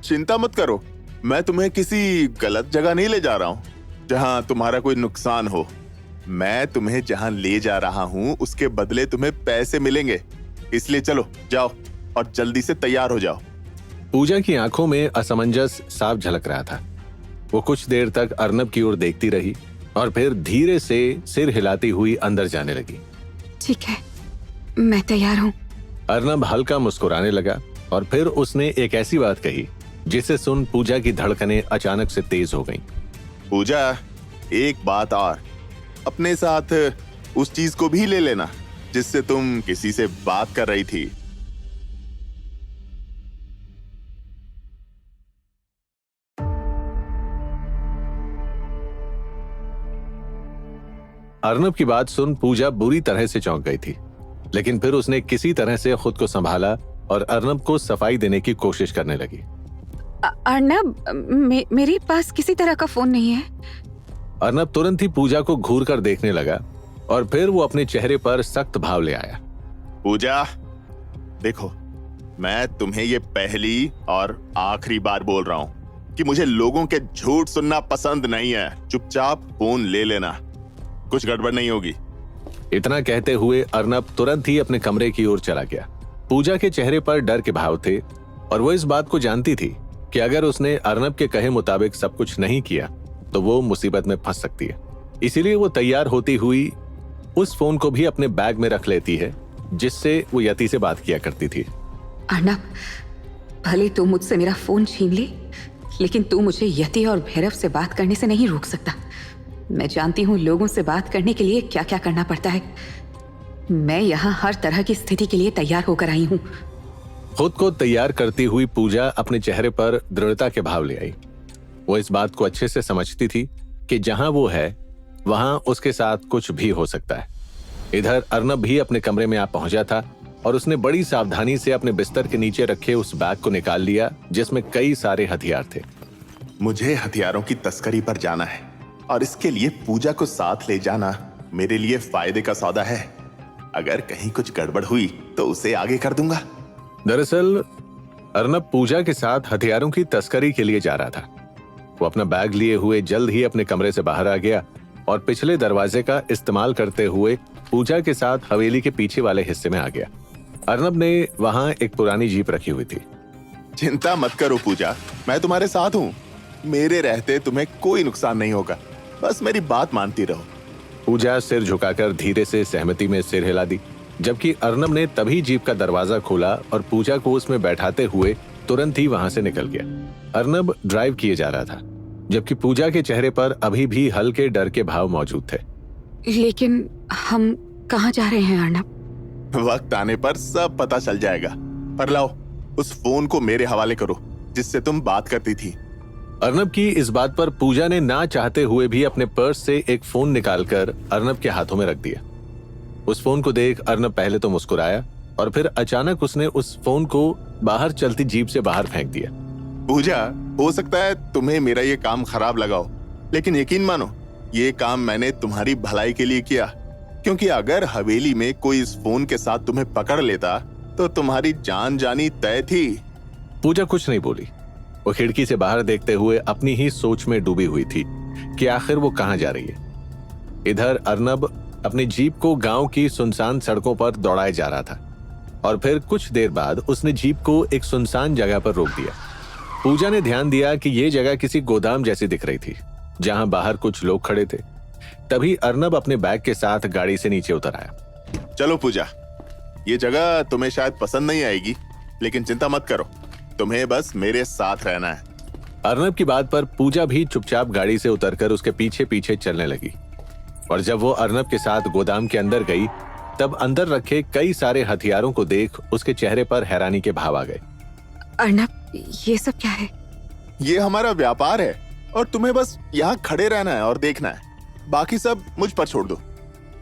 चिंता मत करो, मैं तुम्हें किसी गलत जगह नहीं ले जा रहा हूँ जहाँ तुम्हारा कोई नुकसान हो। मैं तुम्हें जहाँ ले जा रहा हूँ उसके बदले तुम्हें पैसे मिलेंगे। इसलिए चलो जाओ और जल्दी से तैयार हो जाओ। पूजा की आंखों में असमंजस साफ झलक रहा था। वो कुछ देर तक अर्नब की ओर देखती रही और फिर धीरे से सिर हिलाती हुई अंदर जाने लगी। ठीक है, मैं तैयार हूँ। अर्नब हल्का मुस्कुराने लगा और फिर उसने एक ऐसी बात कही जिसे सुन पूजा की धड़कनें अचानक से तेज हो गईं। पूजा, एक बात और, अपने साथ उस चीज को भी ले लेना जिससे तुम किसी से बात कर रही थी। अर्नब की बात सुन पूजा बुरी तरह से चौंक गई थी, लेकिन फिर उसने किसी तरह से खुद को संभाला और अर्नब को सफाई देने की कोशिश करने लगी। अर्नब, मेरे पास किसी तरह का फोन नहीं है। अर्नब तुरंत ही पूजा को घूर कर देखने लगा और फिर वो अपने चेहरे पर सख्त भाव ले आया। पूजा देखो, मैं तुम्हें ये पहली और आखिरी बार बोल रहा हूँ कि मुझे लोगों के झूठ सुनना पसंद नहीं है। चुपचाप फोन ले लेना, कुछ गड़बड़ नहीं होगी। इतना कहते हुए अर्नब तुरंत ही अपने कमरे की ओर चला गया। पूजा के चेहरे पर डर के भाव थे और वो इस बात को जानती थी कि अगर उसने अर्नब के कहे मुताबिक सब कुछ नहीं किया तो वो मुसीबत में फंस सकती है। इसीलिए वो तैयार होती हुई उस फोन को भी अपने बैग में रख लेती है जिससे वो यति से बात किया करती थी। अर्नब, भले तू मुझसे मेरा फोन छीन ले, लेकिन तू मुझे यति और भैरव से बात करने से नहीं रोक सकता। मैं जानती हूँ लोगों से बात करने के लिए क्या क्या करना पड़ता है। मैं यहाँ हर तरह की स्थिति के लिए तैयार होकर आई हूँ। खुद को तैयार करती हुई पूजा अपने चेहरे पर दृढ़ता के भाव ले आई। वो इस बात को अच्छे से समझती थी कि जहां वो है वहां उसके साथ कुछ भी हो सकता है। इधर अर्नब भी अपने कमरे में आ पहुंचा था और उसने बड़ी सावधानी से अपने बिस्तर के नीचे रखे उस बैग को निकाल लिया जिसमें कई सारे हथियार थे। मुझे हथियारों की तस्करी पर जाना है और इसके लिए पूजा को साथ ले जाना मेरे लिए फायदे का सौदा है। अगर कहीं कुछ गड़बड़ हुई तो उसे आगे कर दूंगा। दरअसल अर्नब पूजा के साथ हथियारों की तस्करी के लिए जा रहा था। वो अपना बैग लिए हुए जल्द ही अपने कमरे से बाहर आ गया और पिछले दरवाजे का इस्तेमाल करते हुए पूजा के साथ हवेली के पीछे वाले हिस्से में आ गया। अर्नब ने वहां एक पुरानी जीप रखी हुई थी। चिंता मत करो पूजा, मैं तुम्हारे साथ हूँ। मेरे रहते तुम्हें कोई नुकसान नहीं होगा, बस मेरी बात मानती रहो। पूजा सिर झुकाकर धीरे से सहमति में सिर हिला दी, जबकि अर्नब ने तभी जीप का दरवाजा खोला और पूजा को उसमें बैठाते हुए तुरंत ही वहां से निकल गया। अर्नब ड्राइव किए जा रहा था, जबकि पूजा के चेहरे पर अभी भी हल्के डर के भाव मौजूद थे। लेकिन हम कहाँ जा रहे हैं अर्नब? वक्त आने पर सब पता चल जाएगा। पर लाओ, उस फोन को मेरे हवाले करो जिससे तुम बात करती थी। अर्नब की इस बात पर पूजा ने ना चाहते हुए भी अपने पर्स से एक फोन निकालकर अर्नब के हाथों में रख दिया। उस फोन को देख अर्नब पहले तो मुस्कुराया और फिर अचानक उसने उस फोन को बाहर चलती जीप से बाहर फेंक दिया। पूजा, हो सकता है तुम्हें मेरा ये काम खराब लगाओ, लेकिन यकीन मानो ये काम मैंने तुम्हारी भलाई के लिए किया, क्योंकि अगर हवेली में कोई इस फोन के साथ तुम्हें पकड़ लेता तो तुम्हारी जान जानी तय थी। पूजा कुछ नहीं बोली। वो खिड़की से बाहर देखते हुए अपनी ही सोच में डूबी हुई थी कि आखिर वो कहां जा रही है। इधर अर्नब अपनी जीप को गांव की सुनसान सड़कों पर दौड़ाए जा रहा था और फिर कुछ देर बाद उसने जीप को एक सुनसान जगह पर रोक दिया। पूजा ने ध्यान दिया कि ये जगह किसी गोदाम जैसी दिख रही थी, जहां बाहर कुछ लोग खड़े थे। तभी अर्नब अपने बैग के साथ गाड़ी से नीचे उतर आया। चलो पूजा, ये जगह तुम्हें शायद पसंद नहीं आएगी, लेकिन चिंता मत करो, तुम्हें बस मेरे साथ रहना है। अर्नब की बात पर पूजा भी चुपचाप गाड़ी से उतरकर उसके पीछे पीछे चलने लगी और जब वो अर्नब के साथ गोदाम के अंदर गई तब अंदर रखे कई सारे हथियारों को देख उसके चेहरे पर हैरानी के भाव आ गए। अर्नब, ये सब क्या है? ये हमारा व्यापार है और तुम्हें बस यहाँ खड़े रहना है और देखना है, बाकी सब मुझ पर छोड़ दो।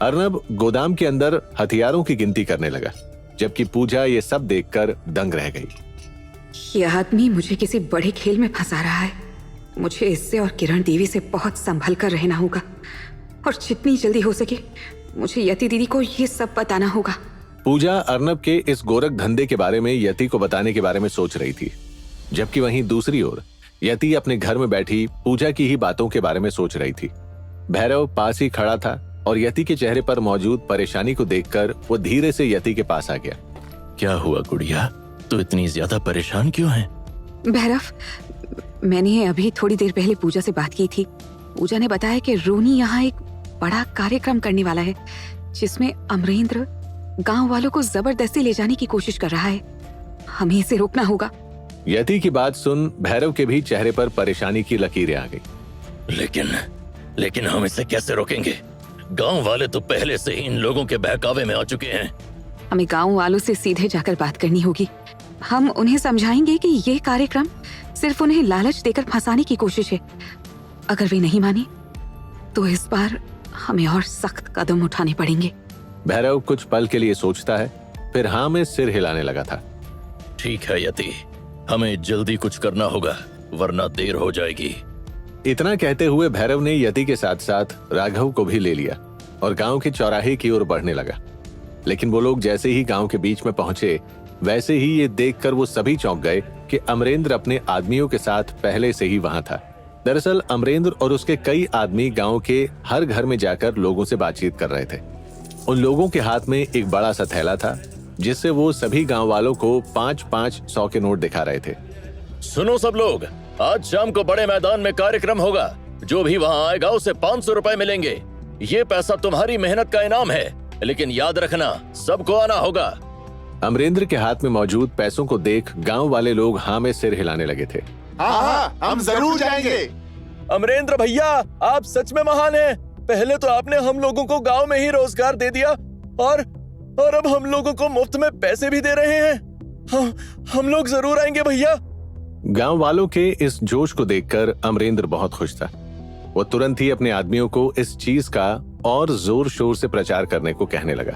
अर्नब गोदाम के अंदर हथियारों की गिनती करने लगा, जबकि पूजा ये सब देखकर दंग रह गई। ये आदमी मुझे किसी बड़े खेल में फंसा रहा है। मुझे इससे और किरण देवी से बहुत संभल कर रहना होगा और जितनी जल्दी हो सके मुझे यति दीदी को ये सब बताना होगा। पूजा अर्नब के इस गोरख धंधे के बारे में यति को बताने के बारे में सोच रही थी, जबकि वहीं दूसरी ओर यति अपने घर में बैठी पूजा की ही बातों के बारे में सोच रही थी। भैरव पास ही खड़ा था और यति के चेहरे पर मौजूद परेशानी को देखकर वो धीरे से यति के पास आ गया। क्या हुआ गुड़िया, तू इतनी ज्यादा परेशान क्यों है? भैरव, मैंने अभी थोड़ी देर पहले पूजा से बात की थी। पूजा ने बताया कि रोनी यहाँ एक बड़ा कार्यक्रम करने वाला है जिसमें अमरेंद्र गांव वालों को जबरदस्ती ले जाने की कोशिश कर रहा है। हमें इसे रोकना होगा। यति की बात सुन भैरव के भी चेहरे पर परेशानी की लकीरें आ गई। लेकिन हम इसे कैसे रोकेंगे? गांव वाले तो पहले से ही इन लोगों के बहकावे में आ चुके हैं। हमें गांव वालों से सीधे जाकर बात करनी होगी। हम उन्हें समझाएंगे कि ये कार्यक्रम सिर्फ उन्हें लालच देकर फंसाने की कोशिश है। अगर वे नहीं माने तो इस बार हमें और सख्त कदम उठाने पड़ेंगे। भैरव कुछ पल के लिए सोचता है, फिर हाँ में सिर हिलाने लगा था। ठीक है यति, हमें जल्दी कुछ करना होगा वरना देर हो जाएगी। इतना कहते हुए भैरव ने यति के साथ साथ राघव को भी ले लिया और गांव के चौराहे की ओर बढ़ने लगा। लेकिन वो लोग जैसे ही गांव के बीच में पहुंचे वैसे ही ये देखकर वो सभी चौंक गए कि अमरेंद्र अपने आदमियों के साथ पहले से ही वहां था। दरअसल अमरेंद्र और उसके कई आदमी गांव के हर घर में जाकर लोगों से बातचीत कर रहे थे। उन लोगों के हाथ में एक बड़ा सा थैला था जिससे वो सभी गांव वालों को 5-5 100 के नोट दिखा रहे थे। सुनो सब लोग, आज शाम को बड़े मैदान में कार्यक्रम होगा। जो भी वहाँ आएगा उसे 500 रुपए मिलेंगे। ये पैसा तुम्हारी मेहनत का इनाम है, लेकिन याद रखना सबको आना होगा। अमरेंद्र के हाथ में मौजूद पैसों को देख गांव वाले लोग हाँ में सिर हिलाने लगे थे। हाँ, हम जरूर जाएंगे। अमरेंद्र भैया, आप सच में महान हैं। पहले तो आपने हम लोगों को गांव में ही रोजगार दे दिया और अब हम लोगों को मुफ्त में पैसे भी दे रहे हैं। हम लोग जरूर आएंगे भैया। गांव वालों के इस जोश को देखकर अमरेंद्र बहुत खुश था। वो तुरंत ही अपने आदमियों को इस चीज का और जोर शोर से प्रचार करने को कहने लगा।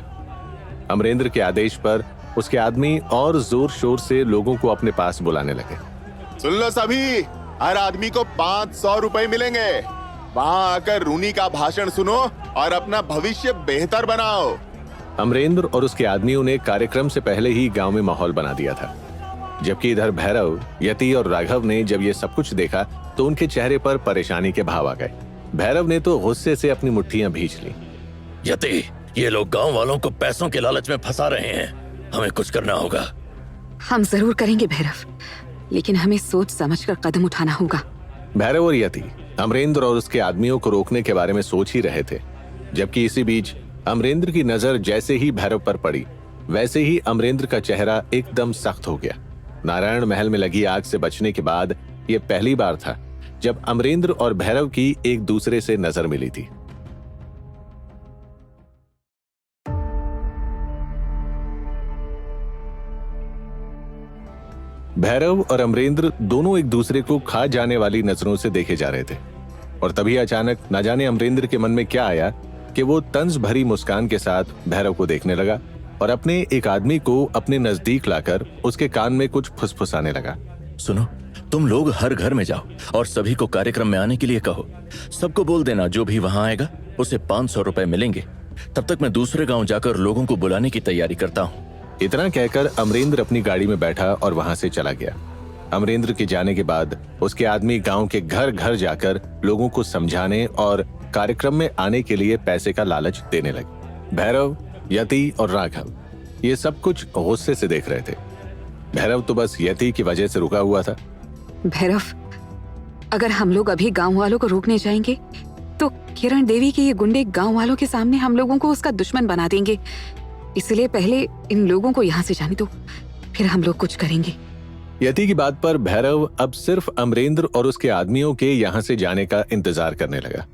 अमरेंद्र के आदेश पर उसके आदमी और जोर शोर से लोगों को अपने पास बुलाने लगे। सुन लो सभी, हर आदमी को 500 रुपए मिलेंगे। वहाँ आकर रूनी का भाषण सुनो और अपना भविष्य बेहतर बनाओ। अमरेंद्र और उसके आदमियों ने कार्यक्रम से पहले ही गांव में माहौल बना दिया था। जबकि इधर भैरव, यति और राघव ने जब ये सब कुछ देखा तो उनके चेहरे पर परेशानी के भाव आ गए। भैरव ने तो गुस्से से अपनी मुट्ठियां भींच ली। यति, ये लोग गांव वालों को पैसों के लालच में फंसा रहे हैं। हमें कुछ करना होगा। हम जरूर करेंगे भैरव, लेकिन हमें सोच समझकर कदम उठाना होगा। भैरव और यति अमरेंद्र और उसके आदमियों को रोकने के बारे में सोच ही रहे थे। जबकि इसी बीच अमरेंद्र की नजर जैसे ही भैरव पर पड़ी, वैसे ही अमरेंद्र का चेहरा एकदम सख्त हो गया। नारायण महल में लगी आग से बचने के बाद यह पहली बार था जब अमरेंद्र और भैरव की एक दूसरे से नजर मिली थी। भैरव और अमरेंद्र दोनों एक दूसरे को खा जाने वाली नजरों से देखे जा रहे थे और तभी अचानक न जाने अमरेंद्र के मन में क्या आया कि वो तंज भरी मुस्कान के साथ भैरव को देखने लगा और अपने एक आदमी को अपने नजदीक लाकर उसके कान में कुछ फुसफुसाने लगा। सुनो, तुम लोग हर घर में जाओ और सभी को कार्यक्रम में आने के लिए कहो। सबको बोल देना जो भी वहां आएगा उसे 500 रुपए मिलेंगे। तब तक मैं दूसरे गांव जाकर लोगों को बुलाने की तैयारी करता हूँ। इतना कहकर अमरेंद्र अपनी गाड़ी में बैठा और वहां से चला गया। अमरेंद्र के जाने के बाद उसके आदमी गांव के घर घर जाकर लोगों को समझाने और कार्यक्रम में आने के लिए पैसे का लालच देने लगे। भैरव, यति और राघव ये सब कुछ गुस्से से देख रहे थे। भैरव तो बस यति की वजह से रुका हुआ था। भैरव, अगर हम लोग अभी गांव वालों को रोकने जाएंगे तो किरण देवी के ये गुंडे गांव वालों के सामने हम लोगों को उसका दुश्मन बना देंगे। इसलिए पहले इन लोगों को यहाँ से जाने दो, फिर हम लोग कुछ करेंगे। यति की बात पर भैरव अब सिर्फ अमरेंद्र और उसके आदमियों के यहाँ से जाने का इंतजार करने लगा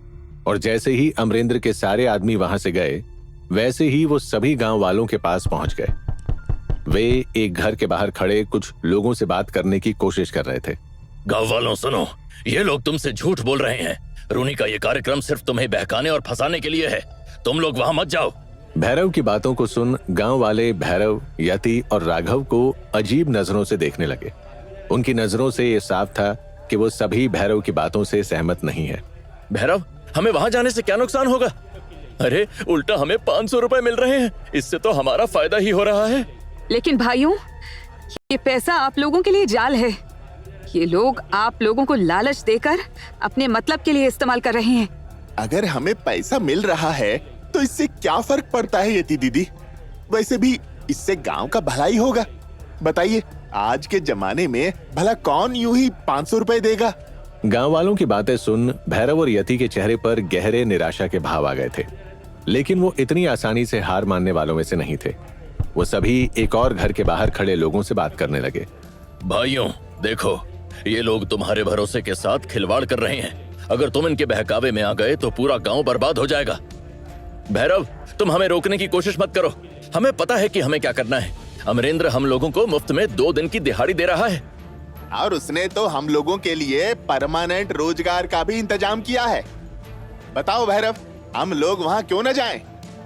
और जैसे ही अमरेंद्र के सारे आदमी वहां से गए वैसे ही वो सभी गांव वालों के पास पहुंच गए। वे एक घर के बाहर खड़े कुछ लोगों से बात करने की कोशिश कर रहे थे। गांव वालों सुनो, ये लोग तुमसे झूठ बोल रहे हैं। रूनी का ये कार्यक्रम सिर्फ तुम्हें बहकाने और फंसाने के लिए है। तुम लोग वहां मत जाओ। भैरव की बातों को सुन गांव वाले भैरव, यति और राघव को अजीब नजरों से देखने लगे। उनकी नजरों से ये साफ था कि वो सभी भैरव की बातों से सहमत नहीं है। भैरव, हमें वहां जाने से क्या नुकसान होगा? अरे उल्टा हमें 500 रुपए मिल रहे हैं। इससे तो हमारा फायदा ही हो रहा है। लेकिन भाइयों, ये पैसा आप लोगों के लिए जाल है। ये लोग आप लोगों को लालच देकर अपने मतलब के लिए इस्तेमाल कर रहे हैं। अगर हमें पैसा मिल रहा है तो इससे क्या फर्क पड़ता है यति दीदी? वैसे भी इससे गांव का भलाई होगा। बताइए, आज के जमाने में भला कौन यूं ही 500 रुपए देगा? गांव वालों की बातें सुन भैरव और यति के चेहरे पर गहरे निराशा के भाव आ गए थे, लेकिन वो इतनी आसानी से हार मानने वालों में से नहीं थे। वो सभी एक और घर के बाहर खड़े लोगों से बात करने लगे। भाइयों देखो, ये लोग तुम्हारे भरोसे के साथ खिलवाड़ कर रहे हैं। अगर तुम इनके बहकावे में आ गए तो पूरा गांव बर्बाद हो जाएगा। भैरव, तुम हमें रोकने की कोशिश मत करो। हमें पता है कि हमें क्या करना है। अमरेंद्र हम लोगों को मुफ्त में 2 दिन की दिहाड़ी दे रहा है और उसने तो हम लोगों के लिए परमानेंट रोजगार का भी इंतजाम किया है। बताओ भैरव, हम लोग वहाँ क्यों न जाएं?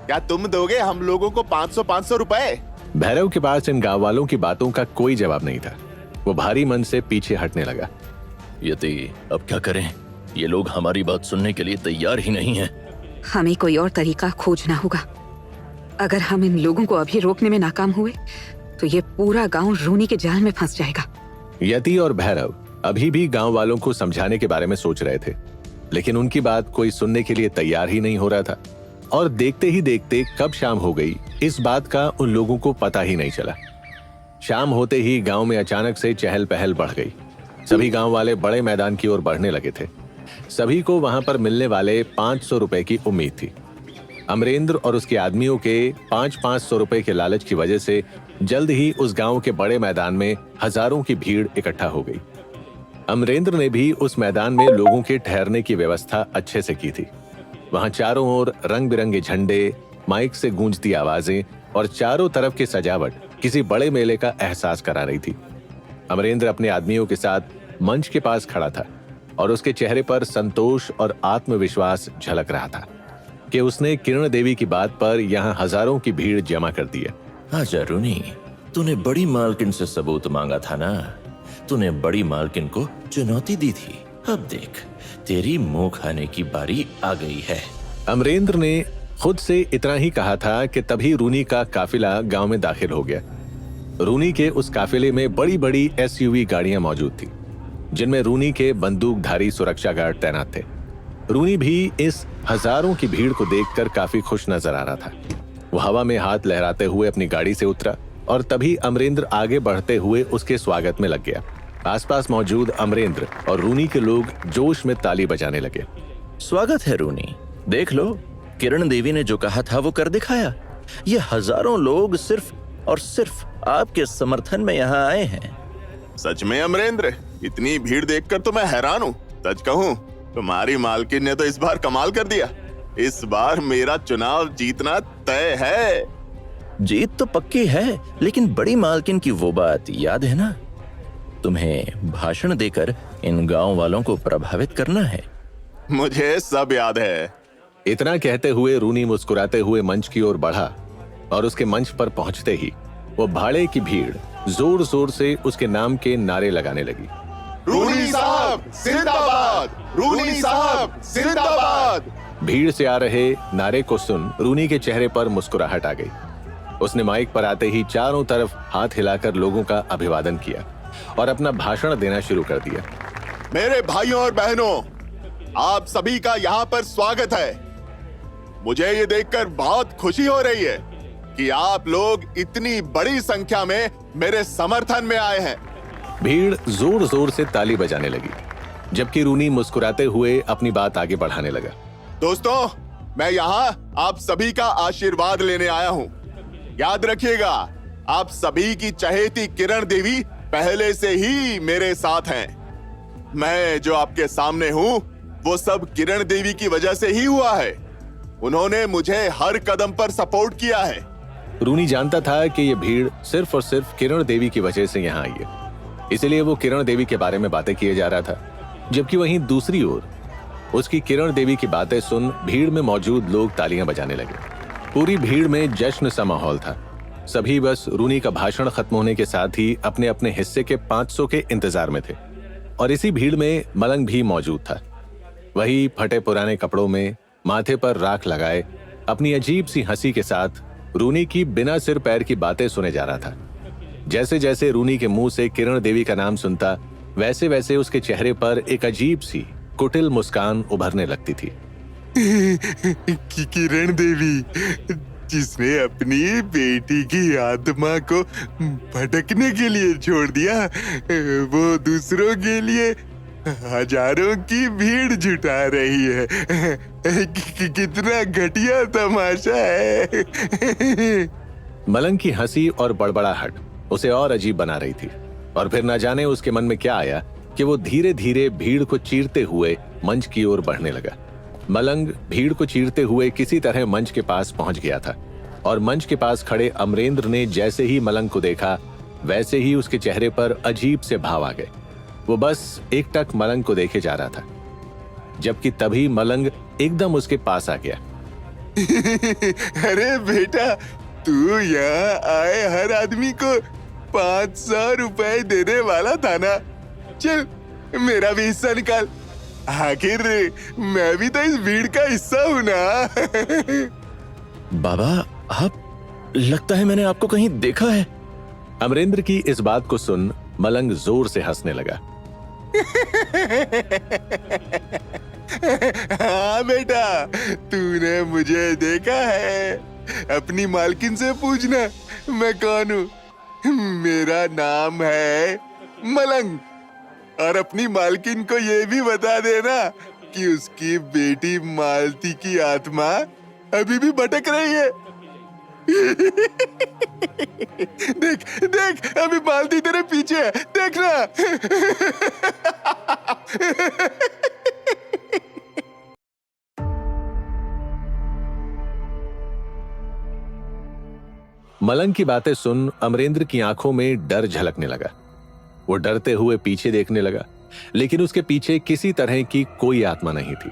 क्या तुम दोगे हम लोगों को 500 रुपए? भैरव के पास इन गांव वालों की बातों का कोई जवाब नहीं था। वो भारी मन से पीछे हटने लगा। यति, अब क्या करें? ये लोग हमारी बात सुनने के लिए तैयार ही नहीं हैं। हमें कोई और तरीका खोजना होगा। अगर हम इन लोगों को अभी रोकने में नाकाम हुए तो ये पूरा गांव रूनी के जाल में फंस जाएगा। यति और भैरव अभी भी गांव वालों को समझाने के बारे में सोच रहे थे, लेकिन उनकी बात कोई सुनने के लिए तैयार ही नहीं हो रहा था। और देखते ही देखते कब शाम हो गई इस बात का उन लोगों को पता ही नहीं चला। शाम होते ही गांव में अचानक से चहल पहल बढ़ गई। सभी गांव वाले बड़े मैदान की ओर बढ़ने लगे थे। सभी को वहां पर मिलने वाले 500 रुपए की उम्मीद थी। अमरेंद्र और उसके आदमियों के 500 रुपए के लालच की वजह से जल्द ही उस गांव के बड़े मैदान में हजारों की भीड़ इकट्ठा हो गई। अमरेंद्र ने भी उस मैदान में लोगों के ठहरने की व्यवस्था अच्छे से की थी। वहां चारों ओर रंग बिरंगे झंडे, माइक से गूंजती आवाजें और चारों तरफ की सजावट किसी बड़े मेले का एहसास करा रही थी। अमरेंद्र अपने आदमियों के साथ मंच के पास खड़ा था और उसके चेहरे पर संतोष और आत्मविश्वास झलक रहा था कि उसने किरण देवी की बात पर यहाँ हजारों की भीड़ जमा कर दी है। आजा रूनी, तूने बड़ी मालकिन से सबूत मांगा था ना। तूने बड़ी मालकिन को चुनौती दी थी। अब देख, तेरी मुंह खाने की बारी आ गई है। अमरेंद्र ने खुद से इतना ही कहा था कि तभी रूनी का काफिला गांव में दाखिल हो गया। रूनी के उस काफिले में बड़ी बड़ी एसयूवी गाड़ियां मौजूद थी, जिनमें रूनी के बंदूकधारी सुरक्षा गार्ड तैनात थे। रूनी भी इस हजारों की भीड़ को देखकर काफी खुश नजर आ रहा था। वो हवा में हाथ लहराते हुए अपनी गाड़ी से उतरा और तभी अमरेंद्र आगे बढ़ते हुए उसके स्वागत में लग गया। आसपास मौजूद अमरेंद्र और रूनी के लोग जोश में ताली बजाने लगे। स्वागत है रूनी, देख लो, किरण देवी ने जो कहा था वो कर दिखाया। ये हजारों लोग सिर्फ और सिर्फ आपके समर्थन में यहाँ आए हैं। सच में अमरेंद्र, इतनी भीड़ देखकर तो मैं हैरान हूँ। सच कहूँ, तुम्हारी मालकिन ने तो इस बार कमाल कर दिया। इस बार मेरा चुनाव जीतना तय है। जीत तो पक्की है, लेकिन बड़ी मालकिन की वो बात याद है ना? तुम्हें भाषण देकर इन गांव वालों को प्रभावित करना है। मुझे सब याद है। इतना कहते हुए रूनी मुस्कुराते हुए मंच की ओर बढ़ा और उसके मंच पर पहुंचते ही वो भाड़े की भीड़ जोर जोर से उसके नाम के नारे लगाने लगी। रूनी साहब जिंदाबाद! रूनी साहब जिंदाबाद! भीड़ से आ रहे नारे को सुन रूनी के चेहरे पर मुस्कुराहट आ गई। उसने माइक पर आते ही चारों तरफ हाथ हिलाकर लोगों का अभिवादन किया और अपना भाषण देना शुरू कर दिया। मेरे भाइयों और बहनों, आप सभी का यहाँ पर स्वागत है। मुझे ये देखकर बहुत खुशी हो रही है कि आप लोग इतनी बड़ी संख्या में मेरे समर्थन में आए हैं। भीड़ जोर जोर से ताली बजाने लगी, जबकि रूनी मुस्कुराते हुए अपनी बात आगे बढ़ाने लगा। दोस्तों, मैं यहाँ आप सभी का आशीर्वाद लेने आया हूँ। याद रखिएगा, आप सभी की चहेती किरण देवी पहले से ही मेरे साथ हैं। मैं जो आपके सामने हूँ, वो सब किरण देवी की वजह से ही हुआ है। उन्होंने मुझे हर कदम पर सपोर्ट किया है। रूनी जानता था कि ये भीड़ सिर्फ और सिर्फ किरण देवी की वजह से यहाँ आई है, इसलिए वो किरण देवी के बारे में बातें किए जा रहा था। जबकि वहीं दूसरी ओर उसकी किरण देवी की बातें सुन भीड़ में मौजूद लोग तालियां बजाने लगे। पूरी भीड़ में जश्न सा माहौल था। सभी बस रूनी का भाषण खत्म होने के साथ ही अपने अपने हिस्से के 500 के इंतजार में थे। और इसी भीड़ में मलंग भी मौजूद था। वही फटे पुराने कपड़ों में, माथे पर राख लगाए, अपनी अजीब सी हंसी के साथ रूनी की बिना सिर पैर की बातें सुने जा रहा था। जैसे जैसे रूनी के मुंह से किरण देवी का नाम सुनता, वैसे वैसे उसके चेहरे पर एक अजीब सी कुटिल मुस्कान उभरने लगती थी। किरण देवी, जिसने अपनी बेटी की आत्मा को भटकने के लिए छोड़ दिया, वो दूसरों के लिए हजारों की भीड़ जुटा रही है। कितना घटिया तमाशा है। मलंग की हंसी और बड़बड़ाहट उसे और अजीब बना रही थी। और फिर न जाने उसके मन में क्या आया कि वो धीरे धीरे भीड़ को चीरते हुए मंच की ओर बढ़ने लगा। मलंग भीड़ को चीरते हुए किसी तरह मंच के पास पहुंच गया था और मंच के पास खड़े अमरेंद्र ने जैसे ही मलंग को देखा, वैसे ही उसके चेहरे पर अजीब से भाव आ गए। वो बस एकटक मलंग को देखे जा रहा था, जबकि तभी मलंग एकदम उसके पास आ गया। अरे बेटा, तू यहाँ आए हर आदमी को 500 रुपए देने वाला था ना? चल, मेरा भी हिस्सा निकाल। आखिर मैं भी तो इस भीड़ का हिस्सा हूँ ना। बाबा, आप, लगता है मैंने आपको कहीं देखा है। अमरेंद्र की इस बात को सुन मलंग जोर से हंसने लगा। हाँ बेटा, तूने मुझे देखा है। अपनी मालकिन से पूछना मैं कौन हूँ। मेरा नाम है मलंग। और अपनी मालकिन को ये भी बता देना कि उसकी बेटी मालती की आत्मा अभी भी भटक रही है। देख देख, अभी मालती तेरे पीछे है, देखना। मलंग की बातें सुन अमरेंद्र की आंखों में डर झलकने लगा। वो डरते हुए पीछे देखने लगा, लेकिन उसके पीछे किसी तरह की कोई आत्मा नहीं थी।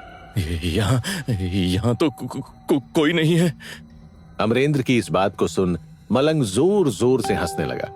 यहाँ तो कोई नहीं है। अमरेंद्र की इस बात को सुन मलंग जोर जोर से हंसने लगा।